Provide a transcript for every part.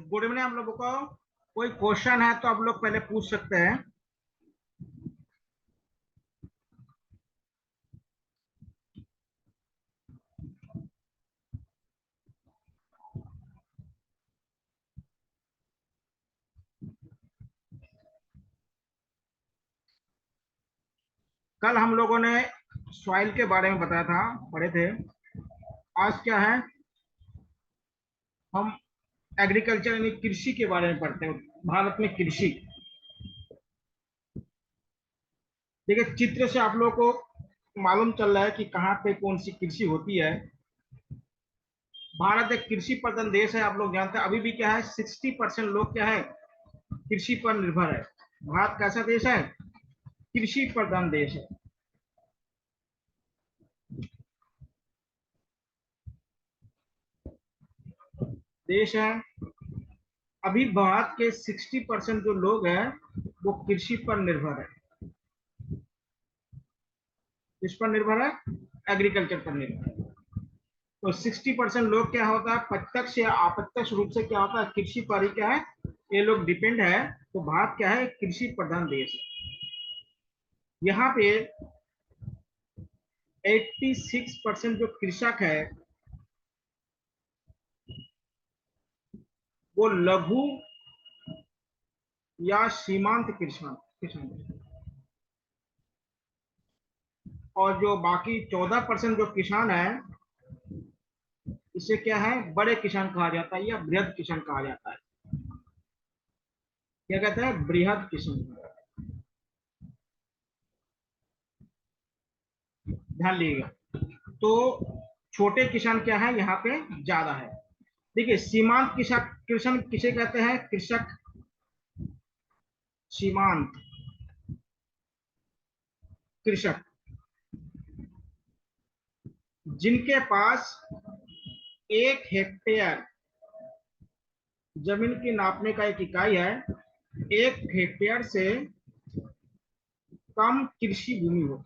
Good evening आप लोगों को। कोई क्वेश्चन है तो आप लोग पहले पूछ सकते हैं। कल हम लोगों ने सॉइल के बारे में बताया था, पढ़े थे। आज क्या है, हम एग्रीकल्चर यानी कृषि के बारे में पढ़ते हैं। भारत में कृषि, देखिए चित्र से आप लोगों को मालूम चल रहा है कि कहाँ पे कौन सी कृषि होती है। भारत एक कृषि प्रधान देश है, आप लोग जानते हैं। अभी भी क्या है, 60% लोग क्या है, कृषि पर निर्भर है। भारत कैसा देश है, कृषि प्रधान देश है। देश है, अभी भारत के 60% जो लोग हैं वो कृषि पर निर्भर है। किस पर निर्भर है, एग्रीकल्चर पर निर्भर है। तो 60% लोग क्या होता है, प्रत्यक्ष या अप्रत्यक्ष रूप से क्या होता है, कृषि पर ही क्या है, ये लोग डिपेंड है। तो भारत क्या है, कृषि प्रधान देश है। यहाँ पे 86% जो कृषक है वो लघु या सीमांत किसान किसान है। और जो बाकी 14% जो किसान है, इसे क्या है, बड़े किसान कहा जाता है या बृहद किसान कहा जाता है। क्या कहते हैं, बृहद किसान। ध्यान लीजिएगा। तो छोटे किसान क्या है, यहाँ पे ज्यादा है। देखिए सीमांत किसान किसान किसे कहते हैं, कृषक सीमांत कृषक, जिनके पास 1 हेक्टेयर जमीन की नापने का एक इकाई है, 1 हेक्टेयर से कम कृषि भूमि हो।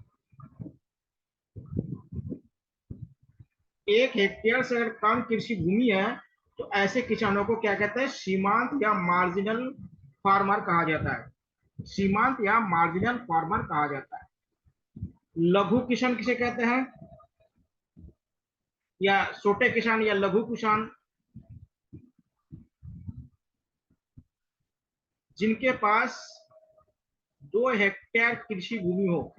1 हेक्टेयर से अगर कम कृषि भूमि है तो ऐसे किसानों को क्या कहते हैं, सीमांत या मार्जिनल फार्मर कहा जाता है। सीमांत या मार्जिनल फार्मर कहा जाता है। लघु किसान किसे कहते हैं, या छोटे किसान या लघु किसान, जिनके पास 2 हेक्टेयर कृषि भूमि हो।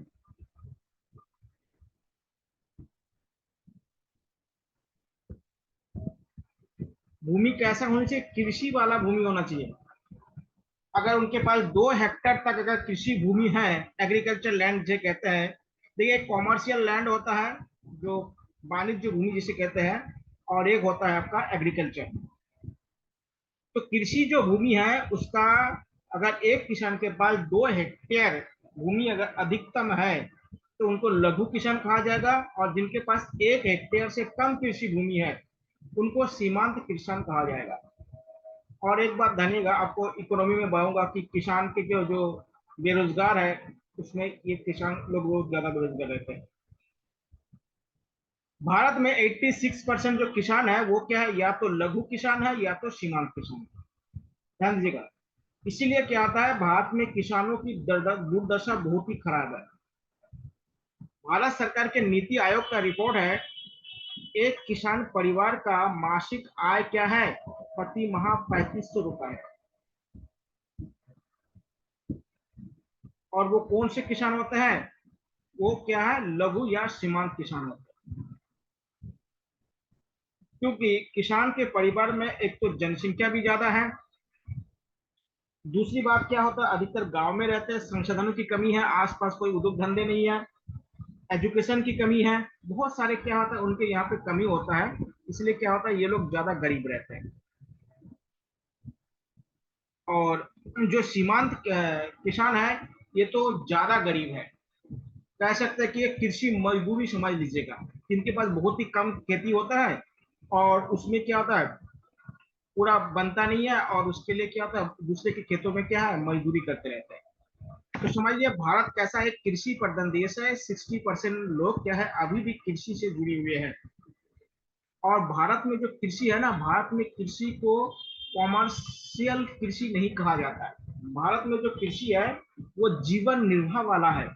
भूमि कैसा होना चाहिए, कृषि वाला भूमि होना चाहिए। अगर उनके पास 2 हेक्टेयर तक अगर कृषि भूमि है, एग्रीकल्चर लैंड जिसे कहते हैं। देखिए एक कॉमर्शियल लैंड होता है जो वाणिज्य भूमि जिसे कहते हैं, और एक होता है आपका एग्रीकल्चर। तो कृषि जो भूमि है उसका, अगर एक किसान के पास 2 हेक्टेयर भूमि अगर अधिकतम है तो उनको लघु किसान कहा जाएगा, और जिनके पास 1 हेक्टेयर से कम कृषि भूमि है उनको सीमांत किसान कहा जाएगा। और एक बात जानिएगा, आपको इकोनॉमी में बताऊंगा कि किसान के जो जो बेरोजगार है, उसमें ये किसान लोग बहुत ज्यादा बेरोजगार रहते हैं। भारत में 86% जो किसान है वो क्या है, या तो लघु किसान है या तो सीमांत किसान है। ध्यान दीजिएगा। इसीलिए क्या आता है, भारत में किसानों की दुर्दशा बहुत ही खराब है। भारत सरकार के नीति आयोग का रिपोर्ट है, एक किसान परिवार का मासिक आय क्या है, प्रति माह 3500 रुपए है। और वो कौन से किसान होते हैं, वो क्या है, लघु या सीमांत किसान होते हैं। क्योंकि किसान के परिवार में एक तो जनसंख्या भी ज्यादा है, दूसरी बात क्या होता है, अधिकतर गांव में रहते हैं, संसाधनों की कमी है, आसपास कोई उद्योग धंधे नहीं है, एजुकेशन की कमी है, बहुत सारे क्या होता है उनके यहाँ पे कमी होता है। इसलिए क्या होता है, ये लोग ज्यादा गरीब रहते हैं। और जो सीमांत किसान है, ये तो ज्यादा गरीब है। कह सकते हैं कि ये कृषि मजदूरी समझ लीजिएगा। इनके पास बहुत ही कम खेती होता है, और उसमें क्या होता है, पूरा बनता नहीं है, और उसके लिए क्या होता है, दूसरे के खेतों में क्या है, मजदूरी करते रहते हैं। तो समझिए भारत कैसा एक कृषि प्रधान देश है। 60% लोग क्या है, अभी भी कृषि से जुड़े हुए हैं। और भारत में जो कृषि है ना, भारत में कृषि को कॉमर्शियल कृषि नहीं कहा जाता है। भारत में जो कृषि है वो जीवन निर्वाह वाला है,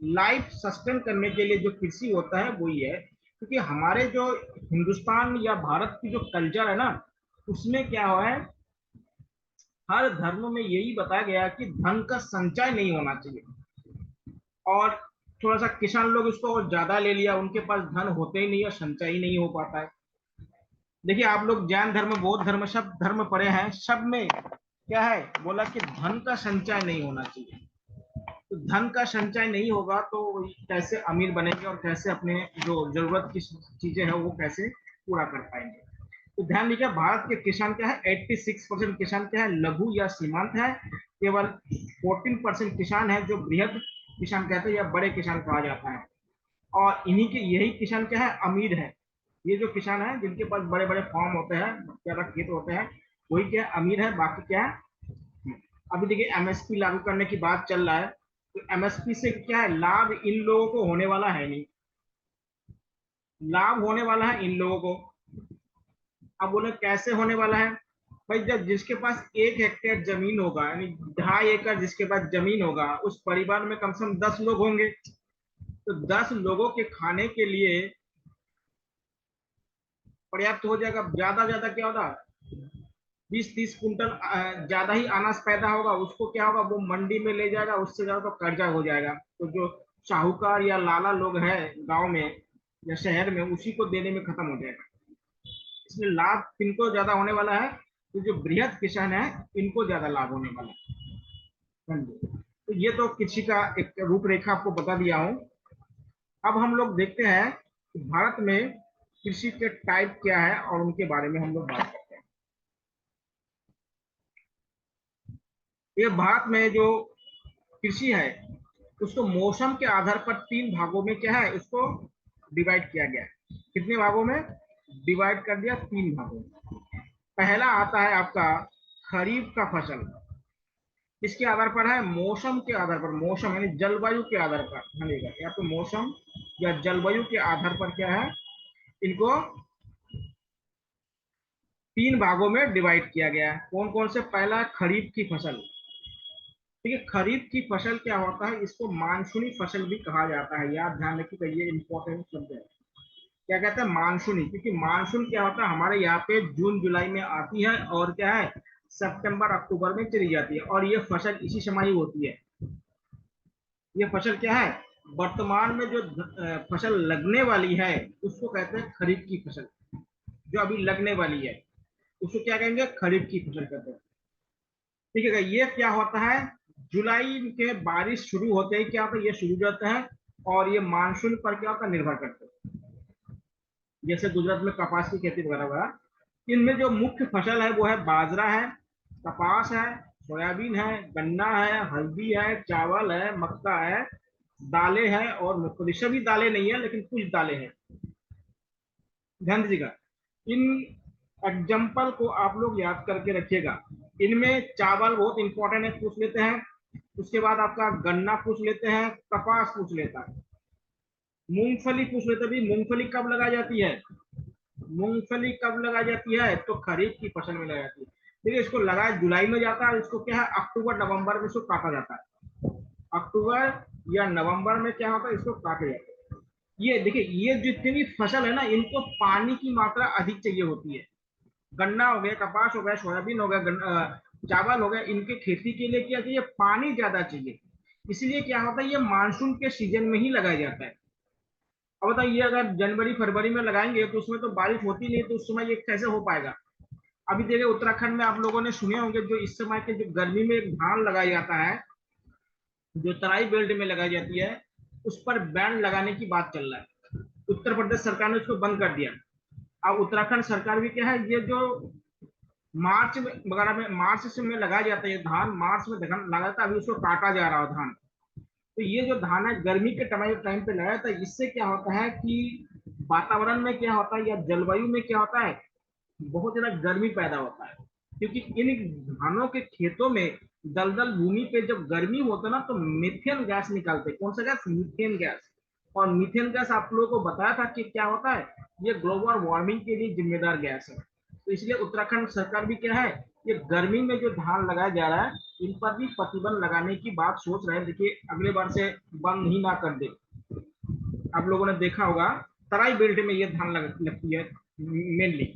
लाइफ सस्टेन करने के लिए जो कृषि होता है वो ये है। क्योंकि हमारे जो हिंदुस्तान या भारत की जो कल्चर है ना, उसमें क्या हुआ है, हर धर्म में यही बताया गया है कि धन का संचय नहीं होना चाहिए। और थोड़ा सा किसान लोग इसको और ज्यादा ले लिया, उनके पास धन होते ही नहीं है, संचय ही नहीं हो पाता है। देखिए आप लोग जैन धर्म, बौद्ध धर्म, सब धर्म पढ़े हैं, सब में क्या है बोला कि धन का संचय नहीं होना चाहिए। तो धन का संचय नहीं होगा तो कैसे अमीर बनेंगे और कैसे अपने जो जरूरत की चीजें हैं वो कैसे पूरा कर पाएंगे। तो ध्यान दीजिए, भारत के किसान क्या है, 86% किसान क्या है, लघु या सीमांत है। केवल 14% किसान है जो बृहद किसान कहते हैं या बड़े किसान कहा जाता है। और इन्हीं के यही किसान क्या है, अमीर है। ये जो किसान है जिनके पास बड़े बड़े फार्म होते हैं, ज्यादा खेत होते हैं, वही क्या है, अमीर है, बाकी क्या है। अभी देखिए एमएसपी लागू करने की बात चल रहा है, तो एमएसपी से क्या है, लाभ इन लोगों को होने वाला है नहीं, लाभ होने वाला है इन लोगों को। अब बोले कैसे होने वाला है, भाई जब जिसके पास 1 हेक्टेयर जमीन होगा, यानी 2.5 एकड़ जिसके पास जमीन होगा, उस परिवार में कम से कम 10 लोग होंगे। तो 10 लोगों के खाने के लिए पर्याप्त हो जाएगा। ज्यादा क्या होगा, 20-30 कुंटल ज्यादा ही अनाज पैदा होगा, उसको क्या होगा, वो मंडी में ले जाएगा, उससे ज्यादा तो कर्जा हो जाएगा। तो जो साहूकार या लाला लोग हैं गांव में या शहर में, उसी को देने में खत्म हो जाएगा। इसमें लाभ किनको ज्यादा होने वाला है, तो जो बृहद किसान है इनको ज्यादा लाभ होने वाला है। तो ये तो कृषि का एक रूपरेखा आपको बता दिया हूँ। अब हम लोग देखते हैं कि भारत में कृषि के टाइप क्या है और उनके बारे में हम लोग बात करते हैं। ये भारत में जो कृषि है उसको मौसम के आधार पर 3 भागों में क्या है, उसको डिवाइड किया गया है। कितने भागों में डिवाइड कर दिया, 3 भागों में। पहला आता है आपका खरीफ का फसल। इसके आधार पर है, मौसम के आधार पर, मौसम यानी जलवायु के आधार पर बनेगा, या तो मौसम या जलवायु के आधार पर क्या है, इनको 3 भागों में डिवाइड किया गया है। कौन कौन से, पहला खरीफ की फसल। ठीक है, खरीफ की फसल क्या होता है, इसको मानसूनी फसल भी कहा जाता है, याद ध्यान रखिए, ये इंपॉर्टेंट शब्द है। क्या कहते हैं, मानसूनी, क्योंकि मानसून क्या होता है हमारे यहाँ पे जून जुलाई में आती है और क्या है, सितंबर अक्टूबर में चली जाती है, और ये फसल इसी समय ही होती है। ये फसल क्या है, वर्तमान में जो फसल लगने वाली है उसको कहते हैं खरीफ की फसल। जो अभी लगने वाली है उसको क्या कहेंगे, खरीफ की फसल कहते हैं। ठीक है, ये क्या होता है, जुलाई के बारिश शुरू होते ही क्या होता है, ये शुरू हो जाता है, और ये मानसून पर क्या होता है, निर्भर करते हैं। जैसे गुजरात में कपास की खेती वगैरह वगैरह। इनमें जो मुख्य फसल है वो है बाजरा है, कपास है, सोयाबीन है, गन्ना है, हल्दी है, चावल है, मक्का है, दालें हैं और मूंगफली। सभी दालें नहीं है लेकिन कुछ दालें हैं। ध्यान दीजिएगा, इन एग्जाम्पल को आप लोग याद करके रखिएगा। इनमें चावल बहुत इंपॉर्टेंट है, पूछ लेते हैं। उसके बाद आपका गन्ना पूछ लेते हैं, कपास पूछ लेता है, मूंगफली पूछ लेते भी, मूंगफली कब लगाई जाती है, मूंगफली कब लगाई जाती है, तो खरीफ की फसल में लगाई जाती है। देखिए इसको लगाया जुलाई में जाता है, इसको क्या है, अक्टूबर नवंबर में इसको काटा जाता है। अक्टूबर या नवंबर में क्या होता है, इसको काटे जाते हैं। ये देखिए, ये जितनी भी फसल है ना, इनको पानी की मात्रा अधिक चाहिए होती है। गन्ना हो गया, कपास हो गया, सोयाबीन हो गया, चावल हो गया, इनके खेती के लिए क्या चाहिए, पानी ज्यादा चाहिए। इसलिए क्या होता है, ये मानसून के सीजन में ही लगाया जाता है। अब बताइए, अगर जनवरी फरवरी में लगाएंगे तो उसमें तो बारिश होती नहीं, तो उस समय ये कैसे हो पाएगा। अभी देखिए उत्तराखंड में आप लोगों ने सुने होंगे, जो इस समय के जो गर्मी में एक धान लगाया जाता है, जो तराई बेल्ट में लगाई जाती है, उस पर बैन लगाने की बात चल रहा है। उत्तर प्रदेश सरकार ने उसको बंद कर दिया। अब उत्तराखंड सरकार भी क्या है, ये जो मार्च में वगैरह में, मार्च से में लगाया जाता है ये धान, मार्च में धान लगा था, अभी उसको काटा जा रहा है धान। तो ये जो धान है गर्मी के टाइम पे लगाया था, इससे क्या होता है कि वातावरण में क्या होता है या जलवायु में क्या होता है, बहुत ज्यादा गर्मी पैदा होता है। क्योंकि इन धानों के खेतों में दलदल भूमि पे जब गर्मी होता है ना, तो मीथेन गैस निकालते हैं। कौन सा गैस, मीथेन गैस। और मीथेन गैस आप लोगों को बताया था कि क्या होता है, ये ग्लोबल वार्मिंग के लिए जिम्मेदार गैस है। तो इसलिए उत्तराखंड सरकार भी क्या है, ये गर्मी में जो धान लगाया जा रहा है, इन पर भी प्रतिबंध लगाने की बात सोच रहे हैं। देखिए अगले बार से बंद ही ना कर दे। आप लोगों ने देखा होगा तराई बेल्ट में ये धान लगती है मेनली।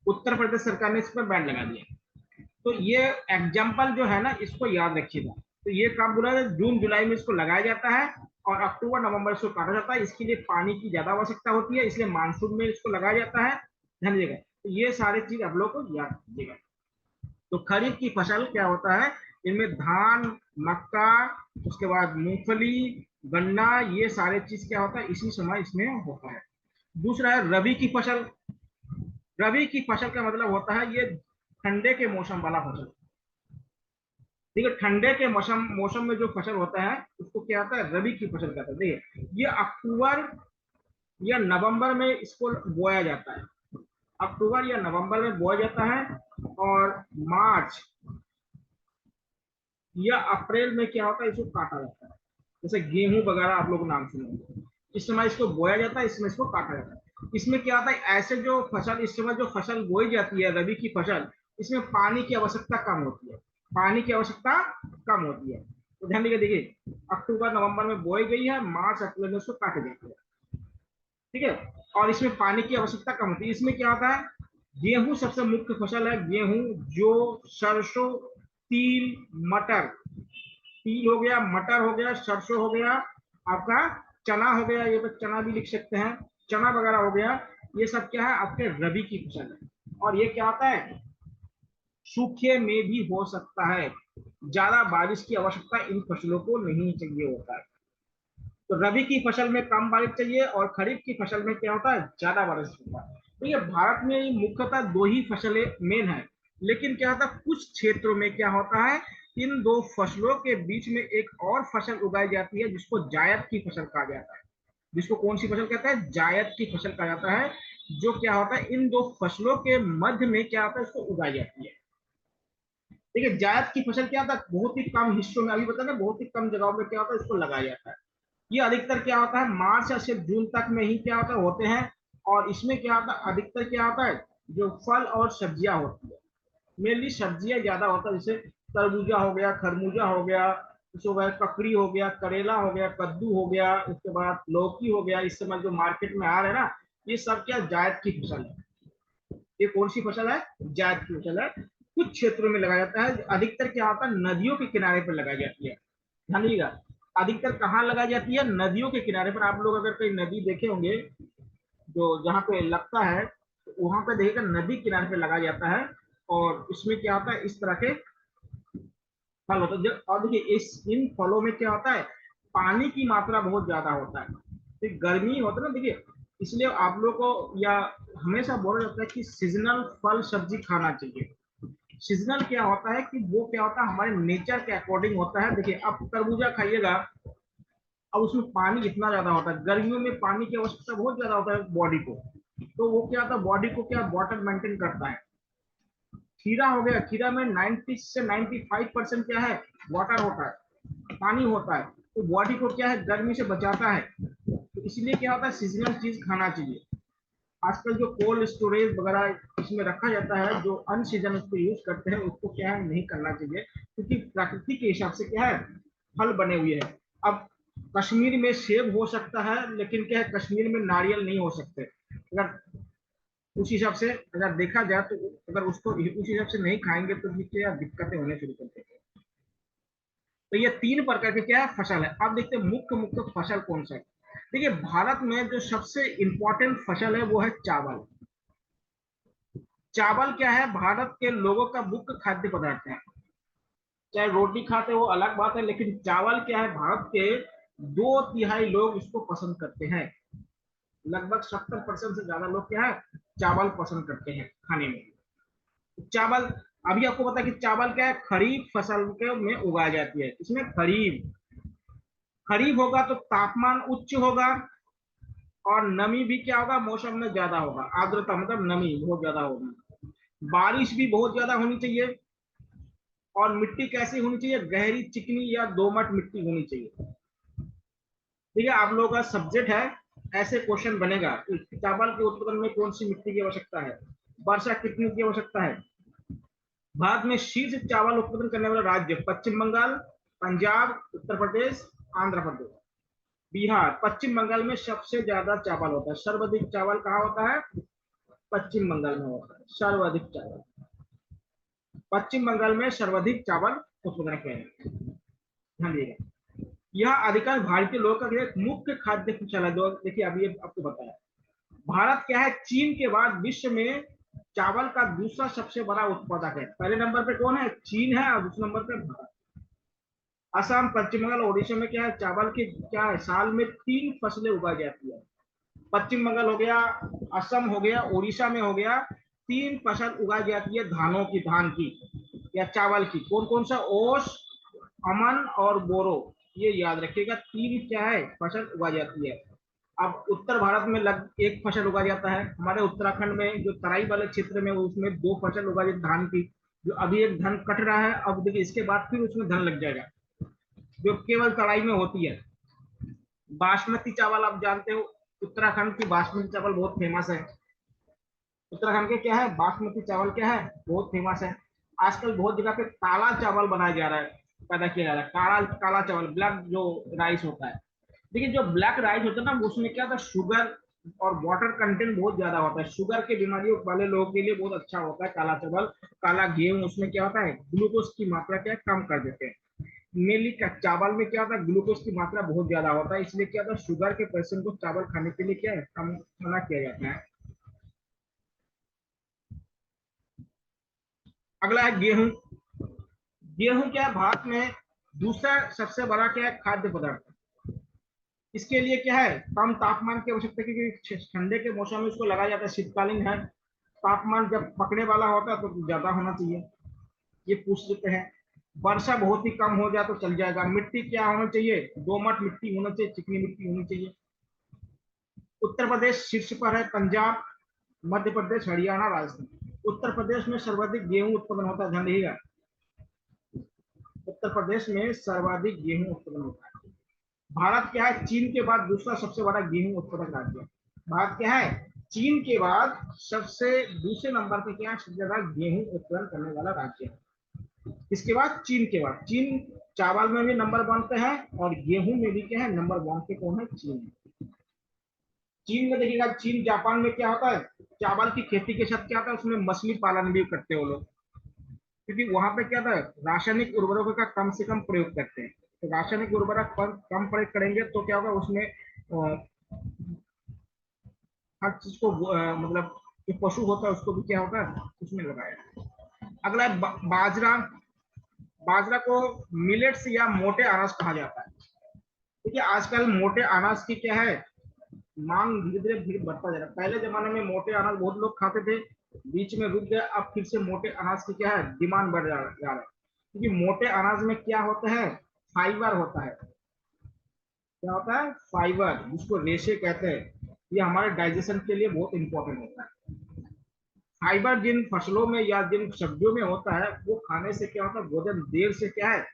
उत्तर प्रदेश सरकार ने इस पर बैन लगा दिया। तो ये एग्जाम्पल जो है ना, इसको याद रखिएगा। तो ये काम बोला है, जून जुलाई में इसको लगाया जाता है और अक्टूबर नवंबर इसको काटा जाता है। इसके लिए पानी की ज्यादा आवश्यकता होती है, इसलिए मानसून में इसको लगाया जाता है। ध्यान दीजिएगा। तो ये सारी चीज आप लोग को याद रखिएगा। तो खरीफ की फसल क्या होता है, इनमें धान, मक्का, उसके बाद मूंगफली, गन्ना, ये सारे चीज क्या होता है इसी समय इसमें होता है। दूसरा है रबी की फसल। रबी की फसल का मतलब होता है ये ठंडे के मौसम वाला फसल। ठीक है, ठंडे के मौसम मौसम में जो फसल होता है उसको क्या होता है, रबी की फसल कहते हैं। देखिए ये अक्टूबर या नवंबर में इसको बोया जाता है। अक्टूबर या नवंबर में बोया जाता है और मार्च या अप्रैल में क्या होता है, इसको काटा जाता है। जैसे गेहूं वगैरह आप लोग नाम सुने, इस समय इसको बोया जाता है, इसमें इसको काटा जाता है। इसमें क्या होता है, ऐसे जो फसल इस समय जो फसल बोई जाती है रबी की फसल, इसमें पानी की आवश्यकता कम होती है। पानी की आवश्यकता कम होती है। तो ध्यान दीजिए, देखिए अक्टूबर नवंबर में बोई गई है, मार्च अप्रैल में उसको काटे जाते हैं। ठीक है, और इसमें पानी की आवश्यकता कम होती है। इसमें क्या होता है, गेहूं सबसे मुख्य फसल है। गेहूं, जौ, सरसों, तिल, मटर। तिल हो गया, मटर हो गया, सरसों हो गया, आपका चना हो गया, ये तो चना भी लिख सकते हैं, चना वगैरह हो गया। ये सब क्या है, आपके रबी की फसल है। और ये क्या होता है, सूखे में भी हो सकता है। ज्यादा बारिश की आवश्यकता इन फसलों को नहीं चाहिए होता है। तो रबी की फसल में कम बारिश चाहिए और खरीफ की फसल में क्या होता है, ज्यादा बारिश होता है। तो ये भारत में मुख्यतः दो ही फसलें मेन है। लेकिन क्या होता है, कुछ क्षेत्रों में क्या होता है, इन दो फसलों के बीच में एक और फसल उगाई जाती है जिसको जायद की फसल कहा जाता है। जिसको कौन सी फसल कहता है, जायद की फसल कहा जाता है। जो क्या होता है, इन दो फसलों के मध्य में क्या होता है, इसको उगाई जाती है। देखिए जायद की फसल क्या होता है, बहुत ही कम हिस्सों में, अभी बता ना, बहुत ही कम जगहों में क्या होता है, इसको लगाया जाता है। ये अधिकतर क्या होता है, मार्च से जून तक में ही क्या होता है होते हैं। और इसमें क्या होता है, अधिकतर क्या होता है, जो फल और सब्जियां होती है, मेनली सब्जियां ज्यादा होता है। जैसे तरबूजा हो गया, खरबूजा हो गया, उसके बाद ककड़ी हो गया, करेला हो गया, कद्दू हो गया, उसके बाद लौकी हो गया। इस समय जो मार्केट में आ रहे हैं ना, ये सब क्या जायद की फसल है। ये कौन सी फसल है, जायद की फसल है। कुछ क्षेत्रों में लगाया जाता है। अधिकतर क्या होता है, नदियों के किनारे पर लगाई जाती है। ध्यान दीजिएगा, अधिकतर कहाँ लगाई जाती है, नदियों के किनारे पर। आप लोग अगर कोई नदी देखे होंगे जो जहाँ पे लगता है, तो वहां पे देखिएगा नदी किनारे पे लगाया जाता है। और इसमें क्या होता है, इस तरह के फल होता है। और देखिए इस इन फलों में क्या होता है, पानी की मात्रा बहुत ज्यादा होता है। तो गर्मी होता है ना, देखिए इसलिए आप लोग को या हमेशा बोला जाता है कि सीजनल फल सब्जी खाना चाहिए। सीजनल क्या होता है कि वो क्या होता है, हमारे नेचर के अकॉर्डिंग होता है। देखिए आप तरबूजा खाइएगा, अब उसमें पानी इतना ज्यादा होता है, गर्मियों में पानी की आवश्यकता बहुत ज्यादा होता है बॉडी को। तो वो क्या होता है, बॉडी को क्या वाटर मेंटेन करता है। खीरा हो गया, खीरा में 90 से 95% क्या है, वाटर होता है, पानी होता है। तो बॉडी को क्या है, गर्मी से बचाता है। तो इसलिए क्या होता है, सीजनल चीज खाना चाहिए। आजकल जो कोल्ड स्टोरेज वगैरह इसमें रखा जाता है, जो अनसीजन उसको यूज करते हैं, उसको क्या है नहीं करना चाहिए। क्योंकि प्रकृति के हिसाब से क्या है, फल बने हुए हैं। अब कश्मीर में सेब हो सकता है, लेकिन क्या है, कश्मीर में नारियल नहीं हो सकते। अगर उस हिसाब से अगर देखा जाए, तो अगर उसको उस हिसाब से नहीं खाएंगे तो क्या दिक्कतें होने शुरू करते हैं। तो ये तीन प्रकार के क्या है, फसल है। अब देखते हैं मुख्य मुख्य फसल कौन सा है। देखिए भारत में जो सबसे इंपॉर्टेंट फसल है वो है चावल। चावल क्या है, भारत के लोगों का मुख्य खाद्य पदार्थ है। चाहे रोटी खाते हो अलग बात है, लेकिन चावल क्या है, भारत के 2/3 लोग इसको पसंद करते हैं। लगभग 70% से ज्यादा लोग क्या है, चावल पसंद करते हैं खाने में। चावल, अभी आपको पता है कि चावल क्या है, खरीफ फसल के में उगाई जाती है। इसमें खरीफ, खरीफ होगा तो तापमान उच्च होगा और नमी भी क्या होगा, मौसम में ज्यादा होगा। आर्द्रता मतलब नमी बहुत ज्यादा होगी। बारिश भी बहुत ज्यादा होनी चाहिए। और मिट्टी कैसी होनी चाहिए, गहरी चिकनी या दोमट मिट्टी होनी चाहिए। ठीक है, आप लोगों का सब्जेक्ट है, ऐसे क्वेश्चन बनेगा कि चावल के उत्पादन में कौन सी मिट्टी की आवश्यकता है, वर्षा कितनी की आवश्यकता है, भारत में शीर्ष चावल उत्पादन करने वाला राज्य पश्चिम बंगाल, पंजाब, उत्तर प्रदेश, आंध्र प्रदेश, बिहार। पश्चिम बंगाल में सबसे ज्यादा चावल होता है। सर्वाधिक चावल कहाँ होता है? पश्चिम बंगाल में होता है सर्वाधिक चावल। पश्चिम बंगाल में सर्वाधिक चावल उत्पादन किया जाता है। ध्यान दीजिएगा, यह अधिकांश भारतीय लोगों का एक मुख्य खाद्य फसल है। देखिए अभी आपको बताया, भारत क्या है, चीन के बाद विश्व में चावल का दूसरा सबसे बड़ा उत्पादक है। पहले नंबर पे कौन है? चीन है, और दूसरे नंबर पे भारत। असम, पश्चिम बंगाल, ओडिशा में क्या है, चावल की क्या है, साल में 3 फसलें उगाई जाती है। पश्चिम बंगाल हो गया, असम हो गया, उड़ीसा में हो गया, 3 फसल उगाई जाती है धानों की, धान की या चावल की। कौन कौन सा? ओस, अमन और बोरो। ये याद रखिएगा, 3 क्या है फसल उगाई जाती है। अब उत्तर भारत में लग 1 फसल उगाया जाता है। हमारे उत्तराखंड में जो तराई वाले क्षेत्र में, उसमें 2 फसल उगाई जाती है धान की। जो अभी एक धन कट रहा है, अब देखिए इसके बाद फिर उसमें धन लग जाएगा, जो केवल तराई में होती है। बासमती चावल आप जानते हो, उत्तराखंड की बासमती चावल बहुत फेमस है। उत्तराखंड के क्या है, बासमती चावल क्या है, बहुत फेमस है। आजकल बहुत जगह पे काला चावल बनाया जा रहा है, पैदा किया जा रहा है, काला काला चावल, ब्लैक जो राइस होता है। देखिए जो ब्लैक राइस होता है ना, उसमें क्या था, शुगर और वाटर कंटेंट बहुत ज्यादा होता है। शुगर के बीमारियों वाले लोगों के लिए बहुत अच्छा होता है काला चावल। काला गेहूं, उसमें क्या होता है, ग्लूकोज की मात्रा क्या है, कम कर देते हैं। मेनली चावल में क्या होता है, ग्लूकोज की मात्रा बहुत ज्यादा होता है, इसलिए क्या होता है, शुगर के पेशेंट को चावल खाने के लिए क्या है, कम मना किया जाता है। अगला है गेहूं। गेहूं क्या है, भारत में दूसरा सबसे बड़ा क्या है, खाद्य पदार्थ। इसके लिए क्या है, कम तापमान की आवश्यकता, क्योंकि ठंडे के मौसम में इसको लगाया जाता है, शीतकालीन है। तापमान जब पकने वाला होता है तो ज्यादा होना चाहिए, ये पूछ लेते हैं। वर्षा बहुत ही कम हो जाए तो चल जाएगा। मिट्टी क्या होना चाहिए, दोमट मिट्टी होना चाहिए, चिकनी मिट्टी होनी चाहिए। उत्तर प्रदेश शीर्ष पर है, पंजाब, मध्य प्रदेश, हरियाणा, राजस्थान। उत्तर प्रदेश में सर्वाधिक गेहूं उत्पादन होता है, ध्यान रखिएगा। उत्तर प्रदेश में सर्वाधिक गेहूं उत्पादन होता है। भारत क्या है, चीन के बाद दूसरा सबसे बड़ा गेहूं उत्पादक राज्य है। भारत क्या है, चीन के बाद सबसे दूसरे नंबर पे क्या है, सबसे ज्यादा गेहूं उत्पादन करने वाला राज्य है। इसके बाद चीन के बाद, चीन चावल में भी नंबर 1 पे है, और गेहूं में भी क्या है, नंबर 1 पे कौन है, चीन। चीन में देखिएगा, चीन जापान में क्या होता है, चावल की खेती के साथ क्या होता है, उसमें मछली पालन भी करते हैं वो लोग। क्योंकि वहां पे क्या था, रासायनिक उर्वरकों का कम से कम प्रयोग करते हैं। तो रासायनिक उर्वरक कम प्रयोग करेंगे तो क्या होगा, उसमें हर चीज को मतलब जो पशु होता है उसको भी क्या होता है, उसमें लगाया। अगला है बाजरा। बाजरा को मिलेट्स या मोटे अनाज कहा जाता है। देखिए आजकल मोटे अनाज की क्या है, मांग धीरे धीरे धीरे बढ़ता जा रहा है। पहले जमाने में मोटे अनाज बहुत लोग खाते थे, बीच में रुक गया, अब फिर से मोटे अनाज की क्या है, डिमांड बढ़ जा रहा है। क्योंकि मोटे अनाज में क्या होता है, फाइबर होता है। क्या होता है, फाइबर, जिसको रेशे कहते हैं। ये हमारे डाइजेशन के लिए बहुत इंपॉर्टेंट होता है। फाइबर जिन फसलों में या जिन सब्जियों में होता है, वो खाने से क्या होता है, भोजन देर से क्या है,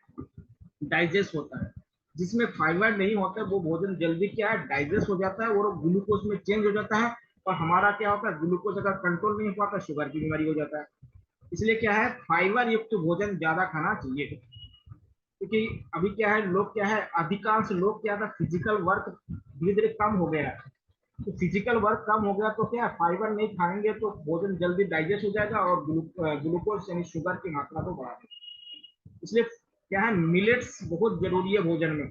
डाइजेस्ट होता है। जिसमें फाइबर नहीं होता है, वो भोजन जल्दी क्या है, डाइजेस्ट हो जाता है, और ग्लूकोज में चेंज हो जाता है। और हमारा क्या होता है, ग्लूकोज अगर कंट्रोल नहीं हो पाता, शुगर की बीमारी हो जाता है। इसलिए क्या है, फाइबर युक्त भोजन ज्यादा खाना चाहिए। क्योंकि अभी क्या है, लोग क्या है, अधिकांश लोग क्या था, फिजिकल वर्क धीरे धीरे कम हो गया है। तो फिजिकल वर्क कम हो गया तो क्या, फाइबर नहीं खाएंगे तो भोजन जल्दी डाइजेस्ट हो जाएगा, और ग्लूकोज यानी शुगर की मात्रा को बढ़ा देगा। इसलिए क्या है, मिलेट्स बहुत जरूरी है भोजन में,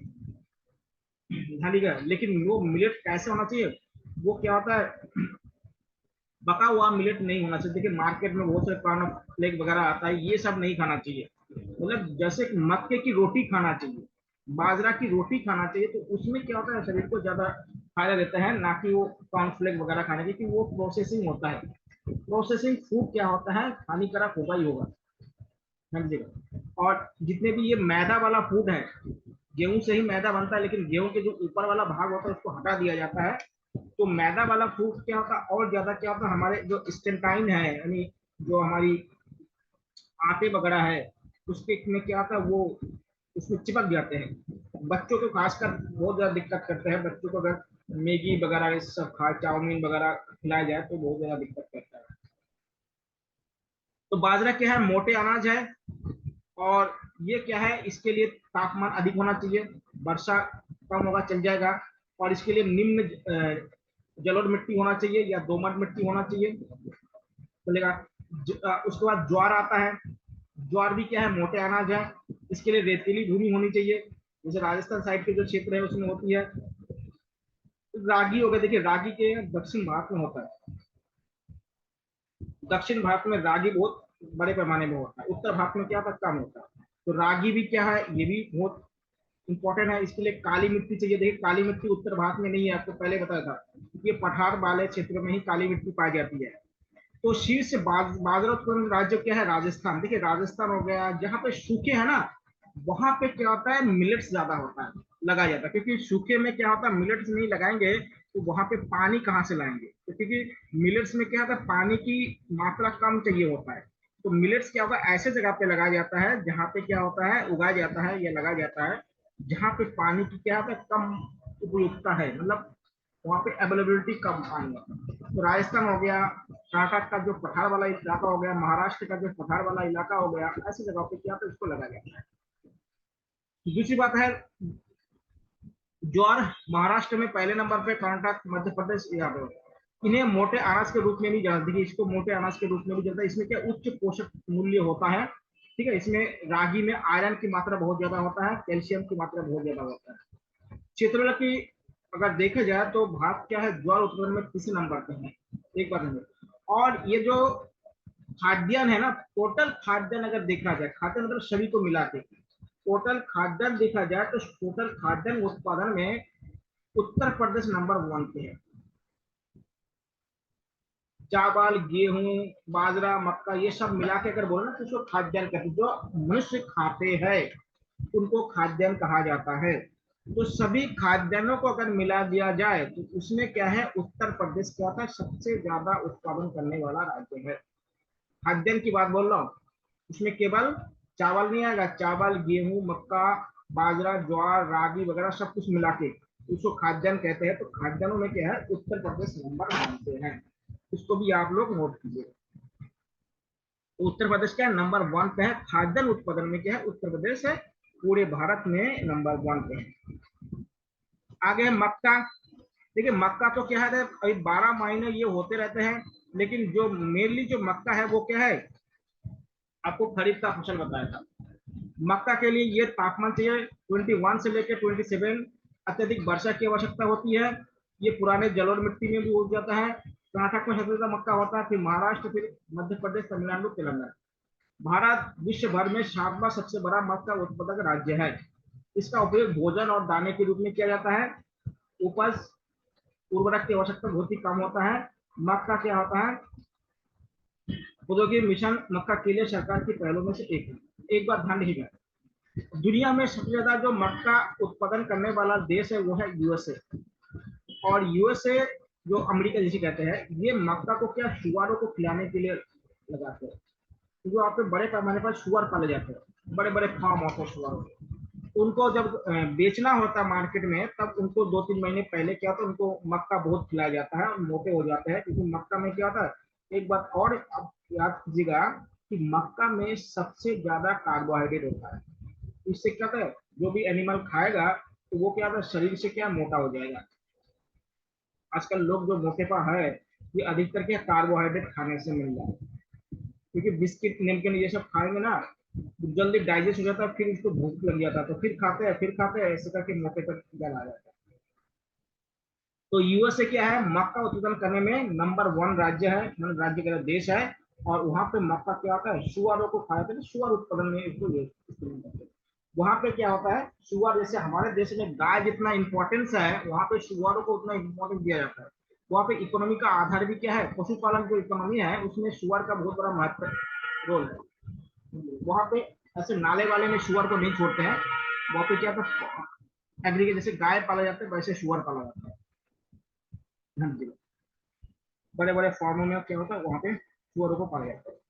ध्यान दीजिएगा। लेकिन वो मिलेट कैसे होना चाहिए, वो क्या होता है, पका हुआ मिलेट नहीं होना चाहिए। देखिए मार्केट में बहुत से कॉर्नफ्लेक्स वगैरह आता है, ये सब नहीं खाना चाहिए। मतलब जैसे मक्के की रोटी खाना चाहिए, बाजरा की रोटी खाना चाहिए, तो उसमें क्या होता है, शरीर को ज्यादा फायदा देता है, ना कि वो कॉर्नफ्लेक्स वगैरह खाने की, क्योंकि वो प्रोसेसिंग होता है। प्रोसेसिंग फूड क्या होता है, हानिकारक होगा ही होगा, समझिएगा। और जितने भी ये मैदा वाला फूड है, गेहूं से ही मैदा बनता है, लेकिन गेहूं के जो ऊपर वाला भाग होता है उसको हटा दिया जाता है। तो मैदा वाला फूड क्या होता है, और ज्यादा क्या होता है, हमारे जो स्टेंटाइन है, यानी जो हमारी आटे वगैरह है, उसके में क्या होता है, वो उसमें चिपक जाते हैं। बच्चों को खासकर बहुत ज्यादा दिक्कत करते हैं। बच्चों को अगर मैगी वगैरह ये सब खा, चाउमीन वगैरह खिलाया जाए तो बहुत ज्यादा दिक्कत करता है। तो बाजरा क्या है, मोटे अनाज है, और ये क्या है, इसके लिए तापमान अधिक होना चाहिए, वर्षा कम होगा चल जाएगा, और इसके लिए निम्न जलोढ़ मिट्टी होना चाहिए या दोमट मिट्टी होना चाहिए, चलेगा। उसके बाद ज्वार आता है। ज्वार भी क्या है, मोटे अनाज है, इसके लिए रेतीली भूमि होनी चाहिए, जैसे राजस्थान साइड के जो क्षेत्र है उसमें होती है। रागी हो गया, देखिए रागी के दक्षिण भारत में होता है, दक्षिण भारत में रागी बहुत बड़े पैमाने में होता है, उत्तर भारत में क्या होता है, कम होता है। तो रागी भी क्या है, ये भी बहुत इंपॉर्टेंट है। इसके लिए काली मिट्टी चाहिए, देखिए काली मिट्टी उत्तर भारत में नहीं है, आपको पहले बताया था, ये पठार वाले क्षेत्रों में ही काली मिट्टी पाई जाती है। तो शीर्ष बाजरा उत्पादन राज्य क्या है, राजस्थान। देखिए राजस्थान हो गया, जहाँ पे सूखे है ना, वहां पे क्या होता है, मिलेट्स ज्यादा होता है, लगाया जाता है, क्योंकि सूखे में क्या होता है, मिलेट्स नहीं लगाएंगे तो वहां पे पानी कहाँ से लाएंगे, तो क्योंकि मिलेट्स में क्या होता है, पानी की मात्रा कम चाहिए होता है। तो मिलेट्स क्या होता है, ऐसे जगह पे लगाया जाता है जहाँ पे क्या होता है, उगाया जाता है या लगाया जाता है जहाँ पे पानी की क्या होता है, कम उपयोगिता है, मतलब वहाँ पे अवेलेबिलिटी कम पानी है। तो राजस्थान हो गया, कर्नाटक का जो पठार वाला इलाका हो गया, महाराष्ट्र का जो पठार वाला इलाका हो गया, ऐसी जगह पे क्या, तो इसको लगाया जाता है। दूसरी बात है ज्वार, महाराष्ट्र में पहले नंबर पे, कर्नाटक, मध्य प्रदेश, यहाँ पे इन्हें मोटे अनाज के रूप में भी जाना, देखिए इसको मोटे अनाज के रूप में भी जाता है। इसमें क्या उच्च पोषक मूल्य होता है, ठीक है। इसमें रागी में आयरन की मात्रा बहुत ज्यादा होता है, कैल्शियम की मात्रा बहुत ज्यादा होता है। क्षेत्र की अगर देखा जाए तो भारत क्या है, ज्वार उत्पादन में तीसरे नंबर पे है, एक बार में। और ये जो खाद्यान्न है ना, टोटल खाद्यान्न अगर देखा जाए, खाद्यान्न मतलब सभी को मिला के, टोटल खाद्यान्न देखा जाए तो टोटल खाद्यान्न उत्पादन में उत्तर प्रदेश नंबर 1 पे है। चावल, गेहूं, बाजरा, मक्का, ये सब मिला के अगर बोले ना तो उसको खाद्यान्न कहते हैं। जो मनुष्य खाते हैं उनको खाद्यान्न कहा जाता है। तो सभी खाद्यान्नों को अगर मिला दिया जाए तो उसमें क्या है, उत्तर प्रदेश क्या था, सबसे ज्यादा उत्पादन करने वाला राज्य है। खाद्यान्न की बात बोल रहा हूँ, उसमें केवल चावल नहीं आएगा, चावल, गेहूं, मक्का, बाजरा, ज्वार, रागी वगैरह सब कुछ मिला के उसको खाद्यान्न कहते हैं। तो खाद्यान्नों में क्या है, उत्तर प्रदेश नंबर मानते हैं, इसको भी आप लोग नोट कीजिए। तो उत्तर प्रदेश क्या है, नंबर 1 पे है खाद्यान्न उत्पादन में, क्या है, उत्तर प्रदेश है पूरे भारत में नंबर 1 पे है। आगे है मक्का। देखिए मक्का तो क्या है, अभी 12 महीने ये होते रहते हैं, लेकिन जो मेनली जो मक्का है वो क्या है, आपको खरीफ का फसल बताया था। मक्का के लिए ये तापमान चाहिए 21 से लेकर 27, अत्यधिक वर्षा की आवश्यकता होती है, ये पुराने जलोढ़ मिट्टी में भी उग जाता है। कर्नाटक में सबसे ज्यादा मक्का होता है, फिर महाराष्ट्र, फिर मध्य प्रदेश, तमिलनाडु, तेलंगाना। भारत विश्व भर में 7वां सबसे बड़ा मक्का उत्पादक राज्य है। इसका उपयोग भोजन और दाने के रूप में किया जाता है। उपज उर्वरक की आवश्यकता बहुत ही कम होता है। मक्का क्या होता है, औद्योगिक मिशन मक्का के लिए सरकार की पहलों में से एक है। एक बात ध्यान रखिएगा, दुनिया में सबसे ज्यादा जो मक्का उत्पादन करने वाला देश है वो है यूएसए। और यूएसए जो अमेरिका जिसे कहते हैं, ये मक्का को क्या, शुआरों को खिलाने के लिए लगाते हैं। जो आप पे बड़े पैमाने पर शुअर पाले जाते हैं, बड़े बड़े फार्म होते हैं शुअर, उनको जब बेचना होता है मार्केट में, तब उनको 2-3 महीने पहले क्या होता है, उनको मक्का बहुत खिलाया जाता है, मोटे हो जाते हैं। क्योंकि मक्का में क्या होता है, एक बात और आप याद कीजिएगा कि मक्का में सबसे ज्यादा कार्बोहाइड्रेट होता है। इससे क्या होता है, जो भी एनिमल खाएगा तो वो क्या होता है, शरीर से क्या मोटा हो जाएगा। आजकल लोग जो मोटेपा है, ये अधिकतर क्या कार्बोहाइड्रेट खाने से मिल रहा है। क्योंकि बिस्किट, नमकीन ये सब खाएंगे ना, जल्दी डाइजेस्ट हो जाता है, फिर उसको भूख लग जाता है, तो फिर खाते हैं, फिर खाते हैं, ऐसे करके मोटे तक जल आ जाता है। तो यूएसए क्या है, मक्का उत्पादन करने में नंबर 1 राज्य है, मतलब राज्य का देश है। और वहां पे मक्का क्या होता है, सुअरों को खाया जाता है, सुअर उत्पादन में इसको इस्तेमाल करते हैं। वहां पे क्या होता है, सुअर, जैसे हमारे देश में गाय जितना इंपॉर्टेंस है, वहां पे सुअरों को उतना इंपॉर्टेंस दिया जाता है। वहां पे इकोनॉमी का आधार भी क्या है, पशुपालन जो इकोनॉमी है उसमें सुअर का बहुत बड़ा महत्व रोल है। वहां पे ऐसे नाले वाले में शुअर को नहीं छोड़ते हैं, वहां पे क्या था, एग्रीकल्चर जैसे गाय पाला जाता है वैसे शुअर पाला जाता है। हाँ जी, बड़े बड़े फार्मों में क्या होता है, वहां पे शुअरों को पाला जाता है।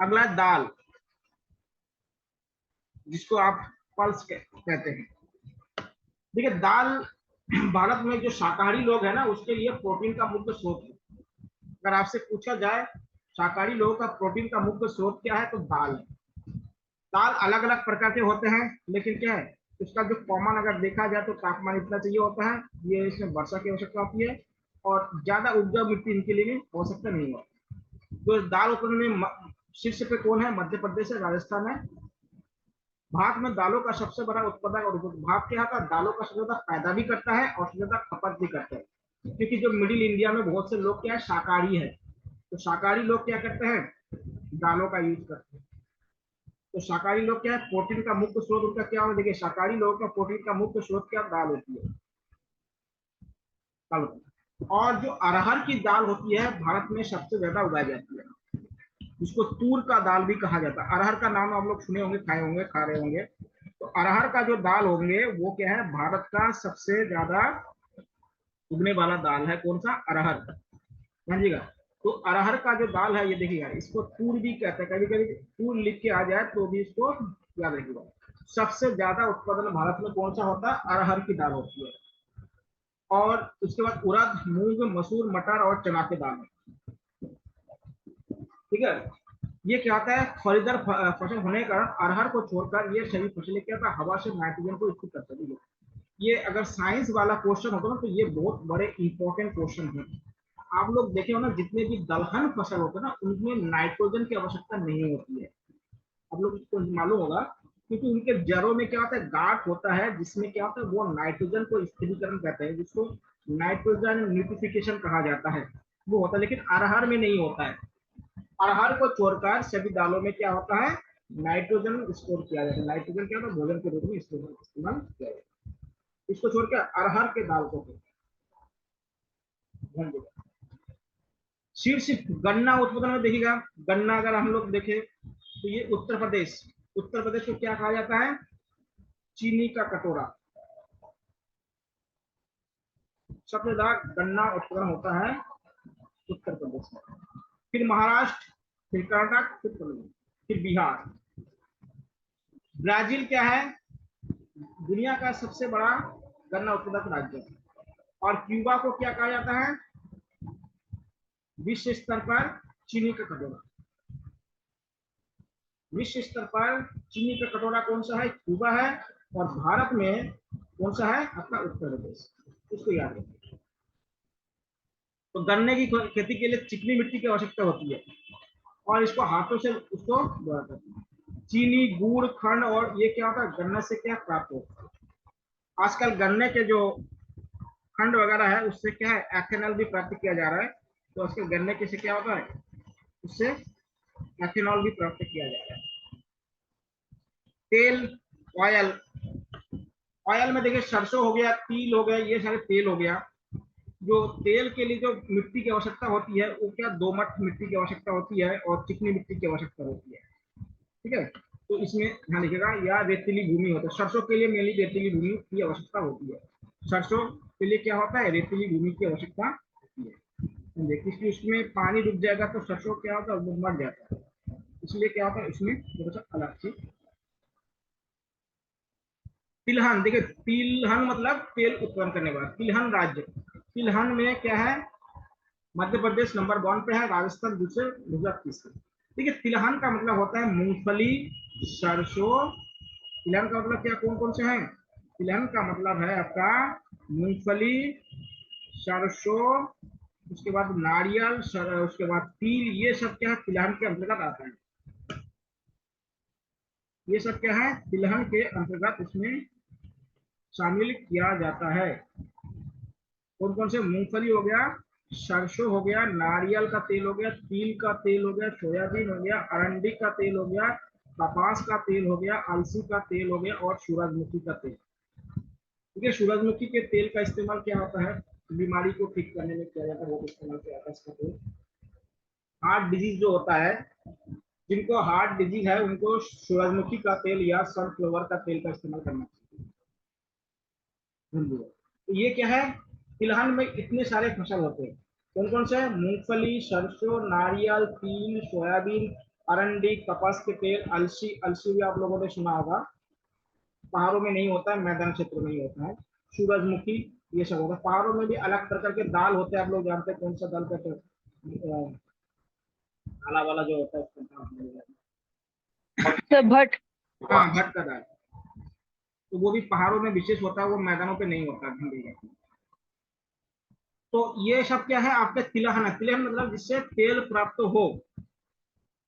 अगला है दाल, जिसको आप पल्स कहते हैं। देखिए दाल भारत में जो शाकाहारी लोग हैं ना, उसके लिए प्रोटीन का मुख्य स्रोत है। अगर आपसे पूछा जाए शाकाहारी लोगों का प्रोटीन का मुख्य स्रोत क्या है, तो दाल है। दाल अलग अलग प्रकार के होते हैं, लेकिन क्या है उसका जो कॉमन अगर देखा जाए तो तापमान इतना चाहिए होता है, ये इसमें वर्षा की आवश्यकता होती है, और ज्यादा उपजाऊ मिट्टी इनके लिए आवश्यकता नहीं होती। तो दाल उत्पादन में शीर्ष पे कौन है? मध्य प्रदेश है, राजस्थान है। भारत में दालों का सबसे बड़ा उत्पादक और भारत क्या था, दालों का सबसे ज्यादा पैदा भी करता है और सबसे ज्यादा खपत भी करता है, क्योंकि जो मिडिल इंडिया में बहुत से लोग क्या है शाकाहारी है, तो शाकाहारी लोग क्या करते हैं, दालों का यूज करते हैं। तो शाकाहारी लोग क्या है, प्रोटीन का मुख्य स्रोत उनका क्या होगा, देखिए शाकाहारी लोगों का प्रोटीन का मुख्य स्रोत क्या, दाल होती है, दाल होती है। और जो अरहर की दाल होती है भारत में सबसे ज्यादा उगाई जाती है, जिसको तूर का दाल भी कहा जाता है। अरहर का नाम आप लोग सुने होंगे, खाए होंगे, खा रहे होंगे। तो अरहर का जो दाल होंगे वो क्या है, भारत का सबसे ज्यादा उगने वाला दाल है, कौन सा, अरहर, समझिएगा। तो अरहर का जो दाल है ये देखिएगा, इसको तूर भी कहते हैं, कभी कभी तूर लिख के आ जाए तो भी इसको याद रखिएगा। सबसे ज्यादा उत्पादन भारत में कौन सा होता है, अरहर की दाल होती है। और उसके बाद उड़द, मूंग, मसूर, मटर और चना के दाल है, ठीक है। ये क्या होता है, फलीदार फसल होने के कारण अरहर को छोड़कर ये सभी फसलें क्या था, हवा से नाइट्रोजन को स्थिर कर सकती है। ये अगर साइंस वाला क्वेश्चन होता ना तो ये बहुत बड़े इंपॉर्टेंट क्वेश्चन है। आप लोग देखे हो ना, जितने भी दलहन फसल होते हैं ना उनमें नाइट्रोजन की आवश्यकता नहीं होती है, आप लोग को मालूम होगा, क्योंकि उनके जड़ों में क्या होता है, गांठ होता है, जिसमें क्या होता है वो नाइट्रोजन को स्थिरीकरण कहते हैं, जिसको नाइट्रोजन न्यूट्रिफिकेशन कहा जाता है, वो होता है। लेकिन अरहर में नहीं होता है। अरहर को छोड़कर सभी दालों में क्या होता है, नाइट्रोजन स्टोर किया जाता है। नाइट्रोजन क्या होता है, भोजन के रूप में इस्तेमाल किया जाता है। इसको छोड़कर अरहर के दाल को ध्यान देगा। शीर्ष गन्ना उत्पादन में देखिएगा, गन्ना अगर हम लोग देखें तो ये उत्तर प्रदेश, उत्तर प्रदेश को क्या कहा जाता है, चीनी का कटोरा। सबसे ज्यादा गन्ना उत्पादन होता है उत्तर प्रदेश में, फिर महाराष्ट्र, फिर कर्नाटक, फिर तमिलनाडु, फिर बिहार। ब्राजील क्या है, दुनिया का सबसे बड़ा गन्ना उत्पादक राज्य है। और क्यूबा को क्या कहा जाता है, विश्व स्तर पर चीनी का कटोरा। विश्व स्तर पर चीनी का कटोरा कौन सा है, क्यूबा है। और भारत में कौन सा है, अपना उत्तर प्रदेश। इसको याद रखिए। तो गन्ने की खेती के लिए चिकनी मिट्टी की आवश्यकता होती है, और इसको हाथों से उसको बोया करते हैं। चीनी, गुड़, खंड और ये क्या होता है, गन्ने से क्या प्राप्त होता है। आजकल गन्ने के जो खंड वगैरह है उससे क्या है, एथेनॉल भी प्राप्त किया जा रहा है। तो आजकल गन्ने के से क्या होता है, उससे एथेनॉल भी प्राप्त किया जा रहा है। तेल, ऑयल, ऑयल में देखिए सरसों हो गया, तिल हो गया, ये सारे तेल हो गया। जो तेल के लिए जो मिट्टी की आवश्यकता होती है वो क्या, दोमट मिट्टी की आवश्यकता होती है और चिकनी मिट्टी की आवश्यकता होती है, ठीक है। तो इसमें ध्यान रखिएगा, या रेतीली भूमि होता है। सरसों के लिए मेनली रेतीली भूमि की आवश्यकता होती है। सरसों के लिए क्या होता है, रेतीली भूमि की आवश्यकता होती है, क्योंकि उसमें पानी रुक जाएगा तो सरसों क्या होता है, वो मर जाता है। इसलिए क्या होता है, इसमें थोड़ा सा अलग से। तिलहन, देखिए तिलहन मतलब तेल उत्पन्न करने वाला, तिलहन राज्य। तिलहन में क्या है, मध्य प्रदेश नंबर 1 पे है, राजस्थान दूसरे, गुजरात तीसरे। देखिए तिलहन का मतलब होता है मूंगफली, सरसों। तिलहन का मतलब क्या, कौन कौन से हैं, तिलहन का मतलब है आपका मूंगफली, सरसों, उसके बाद नारियल, उसके बाद तिल, ये सब क्या है तिलहन के अंतर्गत आता है। ये सब क्या है, तिलहन के अंतर्गत इसमें शामिल किया जाता है। कौन कौन से, मूंगफली हो गया, सरसों हो गया, नारियल का तेल हो गया, तिल का तेल हो गया, सोयाबीन हो गया, अरंडी का तेल हो गया, कपास का तेल हो गया, अलसी का तेल हो गया, और सूरजमुखी का तेल। ठीक है, सूरजमुखी के तेल का इस्तेमाल क्या होता है, बीमारी को ठीक करने में किया जाता है, वो इस्तेमाल किया जाता है इसका तेल। हार्ट डिजीज जो होता है, जिनको हार्ट डिजीज है उनको सूरजमुखी का तेल या सनफ्लावर का तेल का इस्तेमाल करना चाहिए। तो ये क्या है, तिलहन में इतने सारे फसल होते हैं, कौन कौन से, मूंगफली, सरसों, नारियल, तिल, सोयाबीन, अरंडी, कपास के तेल, अलसी। अलसी भी आप लोगों ने सुना होगा, पहाड़ों में नहीं होता है, मैदान क्षेत्र में ही होता है। सूरजमुखी, ये सब होता है। पहाड़ों में भी अलग प्रकार के दाल होते हैं, आप लोग जानते हैं कौन सा दाल कहते हैं, काला वाला जो होता है उसका नाम भूल गया। सर भट्ट। हाँ, भट्ट का दाल। तो वो भी पहाड़ों में विशेष होता है, वो मैदानों पे नहीं होता भिंडी का। तो ये सब क्या है आपके तिलहन है। तिलहन मतलब जिससे तेल प्राप्त हो।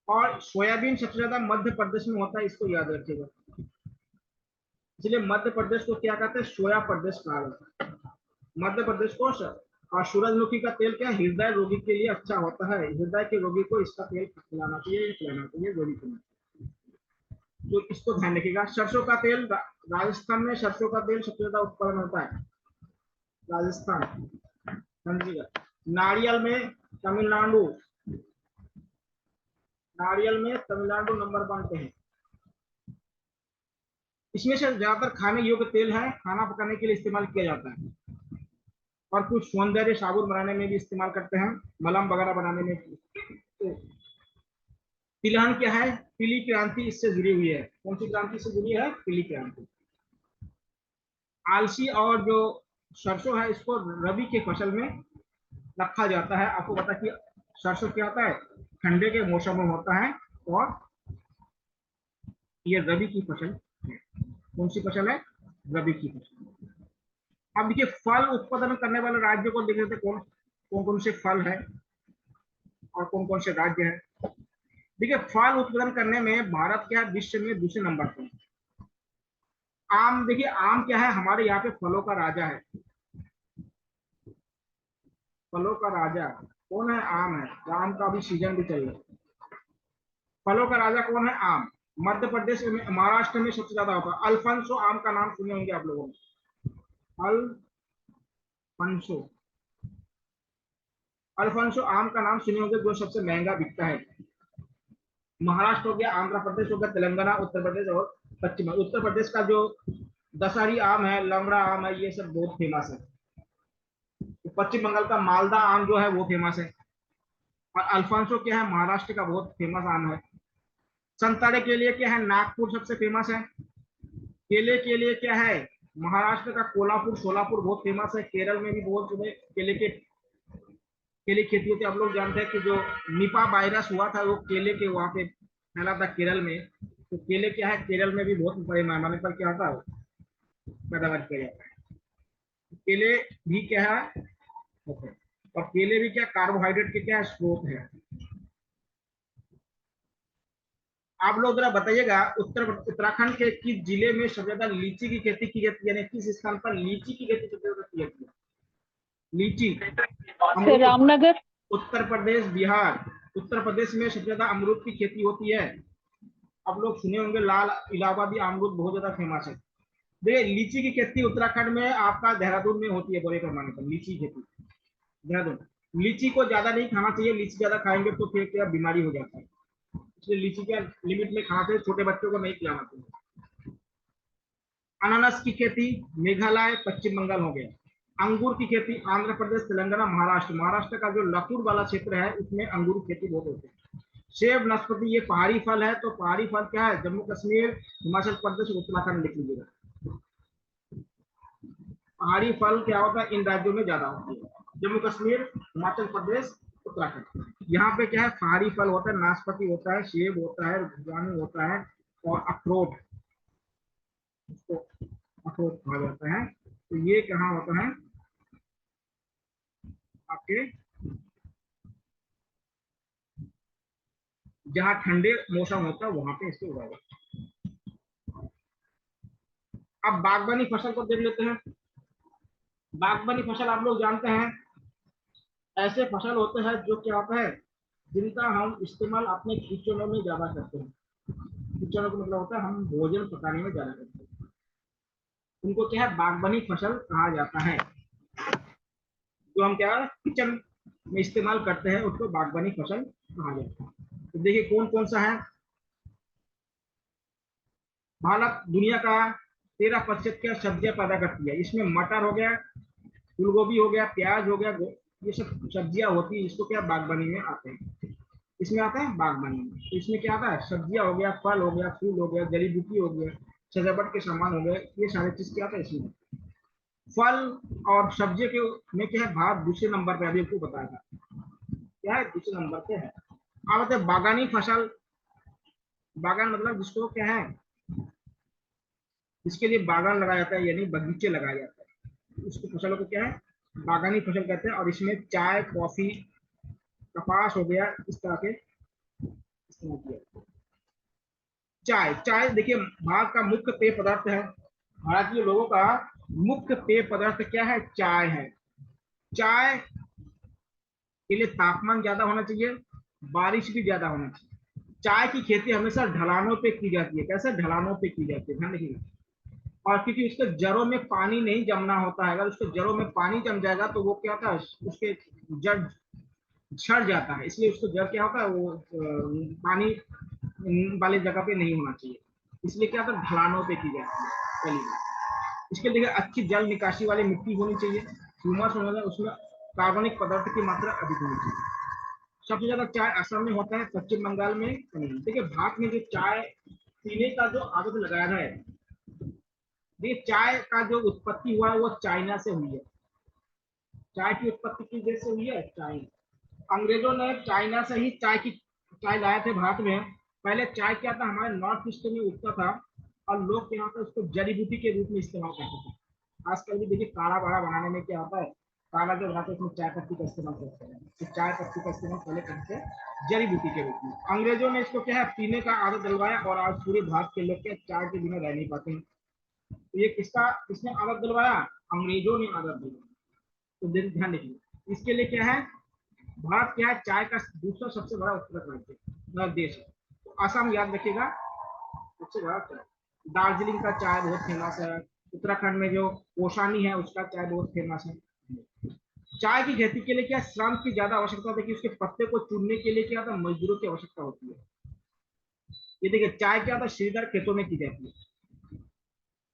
और सोयाबीन सबसे ज्यादा मध्य प्रदेश में होता है, इसको याद रखिएगा। इसलिए मध्य प्रदेश को क्या कहते हैं, सोया प्रदेश कहा जाता है। मध्य प्रदेश को और सूरजमुखी का तेल क्या हृदय रोगी के लिए अच्छा होता है। हृदय के रोगी को इसका तेल खिलाना चाहिए, खिलाना चाहिए, गोली करना। तो इसको ध्यान रखिएगा। सरसों का तेल, राजस्थान में सरसों का तेल सबसे ज्यादा उत्पादन होता है, राजस्थान। समझिएगा। नारियल में तमिलनाडु, नारियल में तमिलनाडु नंबर 1 पे है। इसमें से ज्यादातर खाने योग्य तेल है, खाना पकाने के लिए इस्तेमाल किया जाता है। और कुछ सौंदर्य साबुन बनाने में भी इस्तेमाल करते हैं, मलम वगैरह बनाने में। तो तिलहन क्या है, पीली क्रांति इससे जुड़ी हुई है। कौन सी क्रांति से जुड़ी है, पीली क्रांति। आलसी और जो सरसों है इसको रबी के फसल में रखा जाता है। आपको पता कि सरसों क्या होता है, ठंडे के मौसम में होता है। और ये रबी की फसल है। कौन सी फसल है, रबी की फसल। अब देखिए फल उत्पादन करने वाले राज्यों को देख लेते कौन कौन कौन से फल है और कौन कौन से राज्य है। देखिए फल उत्पादन करने में भारत क्या है, विश्व में दूसरे नंबर पर। आम, देखिए आम क्या है, हमारे यहाँ पे फलों का राजा है। फलों का राजा कौन है, आम है। आम का भी सीजन भी चल रहा है। फलों का राजा कौन है, आम। मध्य प्रदेश में, महाराष्ट्र में सबसे ज्यादा होता है। अल्फांसो आम का नाम सुने होंगे आप लोगों ने, अल्फांसो। अल्फांसो आम का नाम सुने होंगे, जो सबसे महंगा बिकता है। महाराष्ट्र हो गया, आंध्र प्रदेश हो गया, तेलंगाना, उत्तर प्रदेश और पश्चिम। उत्तर प्रदेश का जो दशहरी आम है, लंगड़ा आम है, ये सब बहुत फेमस है। तो पश्चिम बंगाल का मालदा आम जो है वो फेमस है। और अल्फांसो क्या है, महाराष्ट्र का बहुत फेमस आम है। संतरे के लिए क्या है, नागपुर सबसे फेमस है। केले के लिए क्या है, महाराष्ट्र का कोल्हापुर, सोलापुर बहुत फेमस है। केरल में भी बहुत जो है केले खेती होती है। आप लोग जानते हैं कि जो निपा वायरस हुआ था वो केले के वहां पे फैला था, केरल में। तो केले क्या है, केरल में भी बहुत बड़े पैमाने पर क्या होता है, पैदावार किया जाता है। केले भी क्या है, और केले भी क्या कार्बोहाइड्रेट के क्या स्रोत है। आप लोग जरा बताइएगा, उत्तराखंड के किस जिले में सबसे ज्यादा लीची की खेती की जाती है, यानी किस स्थान पर लीची की खेती सबसे ज्यादा की जाती है। लीची, सर अमरूद। रामनगर। उत्तर प्रदेश, बिहार। उत्तर प्रदेश में सबसे ज्यादा अमरूद की खेती होती है। आप लोग सुने होंगे लाल इलाहाबादी अमरूद बहुत ज्यादा फेमस है। देखिए लीची की खेती उत्तराखंड में आपका देहरादून में होती है, बड़े पैमाने पर लीची की खेती देहरादून। लीची को ज्यादा नहीं खाना चाहिए, लीची ज्यादा खाएंगे तो फिर क्या बीमारी हो जाती है। इसलिए लीची क्या लिमिट में खाना चाहिए, छोटे बच्चों को नहीं खिलाना चाहिए। अनानास की खेती मेघालय, पश्चिम बंगाल हो गया। अंगूर की खेती आंध्र प्रदेश, तेलंगाना, महाराष्ट्र। महाराष्ट्र का जो लखुर वाला क्षेत्र है उसमें अंगूर की खेती बहुत होती है। सेब, नाशपाती, ये पहाड़ी फल है। तो पहाड़ी फल क्या है, जम्मू कश्मीर, हिमाचल प्रदेश, उत्तराखंड लिख लीजिएगा। पहाड़ी फल क्या होता है, इन राज्यों में ज्यादा होती है, जम्मू कश्मीर, हिमाचल प्रदेश, उत्तराखंड। यहाँ पे क्या है, पहाड़ी फल होता है, नाशपाती होता है, सेब होता है, जामुन होता है, और अखरोट, उसको अखरोट कहा जाता है। तो ये कहाँ होता है, आपके जहाँ ठंडे मौसम होता है वहां पे इसको उगाया जाता है। अब बागबानी फसल को देख लेते हैं। बागबानी फसल आप लोग जानते हैं, ऐसे फसल होते हैं जो क्या होता है, जिनका हम इस्तेमाल अपने किचनों में ज्यादा करते हैं। किचनों का मतलब होता है हम भोजन पकाने में ज्यादा करते हैं। उनको क्या है, बागबानी फसल कहा जाता है। जो हम क्या किचन में इस्तेमाल करते हैं उसको बागबानी फसल कहा जाता है। तो देखिए कौन कौन सा है। भारत दुनिया का 13% क्या सब्जियां पैदा करती है। इसमें मटर हो गया, फूल गोभी हो गया, प्याज हो गया, ये सब सब्जियां होती है। इसको क्या बागबानी में आते हैं, इसमें आता है बागबानी में। तो इसमें क्या आता है, सब्जियां हो गया, फल हो गया, फूल हो गया, जड़ी बूटी हो गया, सजावट के सामान हो गए, ये सारे चीज क्या आता है इसमें। फल और सब्जी के में क्या है, भारत दूसरे नंबर पे, अभी आपको बताया था। क्या है, दूसरे नंबर पे है। अब आते हैं बागानी फसल। बागान मतलब जिसको क्या है, जिसके लिए बागान लगाया जाता है यानी बगीचे लगाए जाते हैं, उसको फसलों को क्या है, बागानी फसल कहते हैं। और इसमें चाय, कॉफी, कपास हो गया, इस तरह के इस्तेमाल किया। चाय, चाय देखिए भारत का मुख्य पेय पदार्थ है। भारतीय लोगों का मुख्य पेय पदार्थ क्या है, चाय है। चाय के लिए तापमान ज्यादा होना चाहिए, बारिश भी ज्यादा होना चाहिए। चाय की खेती हमेशा ढलानों पे की जाती है। कैसे, ढलानों पे की जाती है, ध्यान रखिएगा। और क्योंकि उसके जड़ों में पानी नहीं जमना होता है, अगर उसके जड़ों में पानी जम जाएगा तो वो क्या होता है, उसके जड़ सड़ जाता है। इसलिए उसको जड़ क्या होता है, वो पानी वाली जगह पे नहीं होना चाहिए। इसलिए क्या होता है, ढलानों पे की जाती है, पहली बात। इसके लिए अच्छी जल निकासी वाली मिट्टी होनी चाहिए। ह्यूमस होना चाहिए, उसमें कार्बनिक पदार्थ की मात्रा अधिक होनी चाहिए। सबसे ज्यादा चाय असम में होता है, पश्चिम बंगाल में नहीं। देखिए भारत में जो चाय पीने का जो आदत लगाया है, देखिए चाय का जो उत्पत्ति हुआ है वो चाइना से हुई है। चाय की उत्पत्ति किस देश से हुई है, चाइना। अंग्रेजों ने चाइना से ही चाय लाए थे भारत में। पहले चाय क्या था, हमारे नॉर्थ ईस्ट में उगता था और लोग यहाँ पे उसको जड़ी बूटी के रूप में इस्तेमाल करते थे। आजकल भी देखिए काढ़ा वाढ़ा बनाने में क्या होता है, काढ़ा जो बनाते हैं उसमें चाय पत्ती का इस्तेमाल करते हैं। तो चाय पत्ती का इस्तेमाल पहले करते हैं जड़ी बूटी के रूप में। अंग्रेजों ने इसको क्या है, पीने का आदत डलवाया और आज पूरे भारत के लोग क्या चाय के बिना रह नहीं पाते हैं। तो ये किसने आदत दिलवाया, अंग्रेजों ने आदत दिलवाया। तो ध्यान रखिए। इसके लिए क्या है, भारत क्या है, चाय का दूसरा सबसे बड़ा उत्पादक देश है। तो असम याद रखिएगा, सबसे बड़ा चाय। दार्जिलिंग का चाय बहुत फेमस है। उत्तराखंड में जो ओशानी है उसका चाय बहुत फेमस है। चाय की खेती के लिए क्या, श्रम की ज्यादा आवश्यकता होती है कि उसके पत्ते को चुनने के लिए क्या होता है, मजदूरों की आवश्यकता होती है। ये देखिए चाय क्या होता है, सीधर खेतों में की जाती है।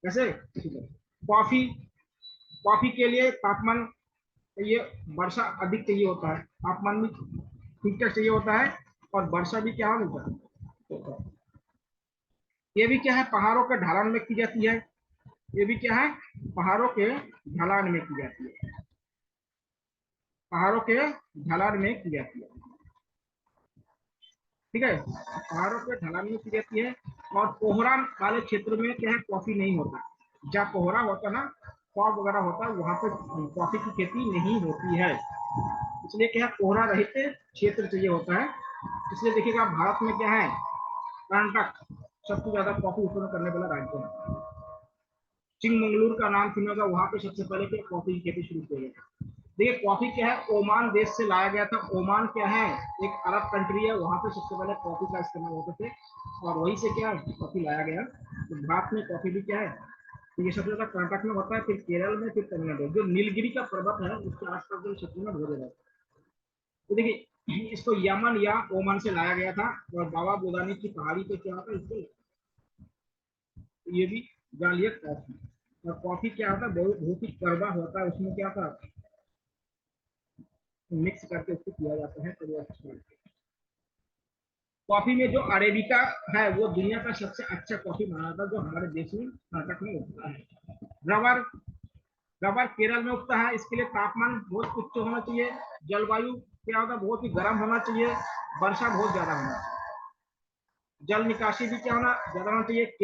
कैसे, कॉफी, कॉफी के लिए तापमान, ये वर्षा अधिक चाहिए होता है, तापमान भी ठीक ठाक चाहिए होता है और वर्षा भी क्या होता है। ये भी क्या है, पहाड़ों के ढलान में की जाती है। ये भी क्या है, पहाड़ों के ढलान में की जाती है। पहाड़ों के ढलान में की जाती है, ठीक है, पहाड़ों के ढलान में की जाती है। और कोहरा वाले क्षेत्र में क्या है, कॉफी नहीं होता। जहाँ कोहरा होता है ना, फॉग वगैरह होता है, वहां पे कॉफी की खेती नहीं होती है। इसलिए क्या है, कोहरा रहित क्षेत्र चाहिए होता है। इसलिए देखिएगा भारत में क्या है, कर्नाटक सबसे ज्यादा कॉफी उत्पादन करने वाला राज्य है। चिंगमंगलुरु का नाम सुना होगा, वहां पे सबसे पहले क्या कॉफी की खेती शुरू की गई। देखिए कॉफी क्या है, ओमान देश से लाया गया था। ओमान क्या है, एक अरब कंट्री है, वहां पे सबसे पहले कॉफी का इस्तेमाल होते थे और वहीं से क्या कॉफी लाया गया। तो भारत में कॉफी भी क्या है, तो ये सबसे ज्यादा कर्नाटक में होता है, फिर केरल में, फिर तमिलनाडु। जो नीलगिरी का पर्वत है उसके आसपास जो क्षेत्र में बहुत ज्यादा। तो देखिए इसको यमन या ओमान से लाया गया था और बाबा बुदानी की पहाड़ी पे क्या होता है इसको, ये भी जालियत कॉफी। और कॉफी क्या होता है, बहुत ही कड़वा होता है, उसमें क्या होता है, मिक्स करके उसको किया जाता है, तो वो अच्छा है। कॉफी में जो अरेबिका है वो दुनिया का सबसे अच्छा कॉफी माना जाता है, जो हमारे देश में कर्नाटक में उगता है। रबर, रबर केरल में उगता है। इसके लिए तापमान बहुत उच्च होना चाहिए। जलवायु क्या होता है, बहुत ही गर्म होना चाहिए। वर्षा बहुत ज्यादा होना चाहिए। जल निकासी भी क्या होना, ज्यादा होना चाहिए।